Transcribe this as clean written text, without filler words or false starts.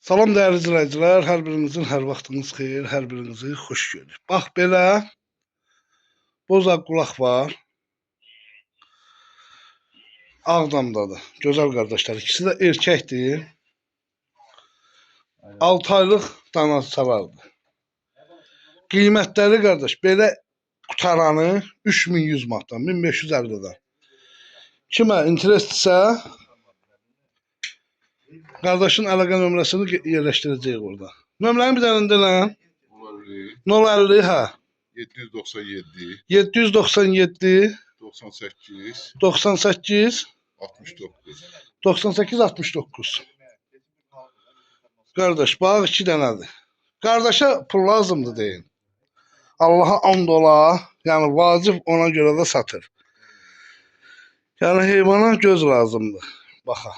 Salam dəyərli izləyicilər, hər birinizin hər vaxtınız xeyir, hər birinizi xoş görür. Bax belə bozaq qulaq var. Ağdamdadır. Gözəl qardaşlar, ikisi də erkəkdir. 6 aylıq danası vardı. Qiymətləri qardaş belə qutaranı 3100 manatdan, 1550-dən. Kimə interestdirsə qardaşın əlaqə nömrəsini yerləşdirəcəyik orada. Nömrəni bir dənə deyən. 050 hə. 797 797 98 98 69. 98 69. Qardaş, bax 2 dənədir. Qardaşa pul lazımdır deyin. Allaha and ola, yəni vacib ona görə də satır. Yəni heyvana göz lazımdır. Baxa.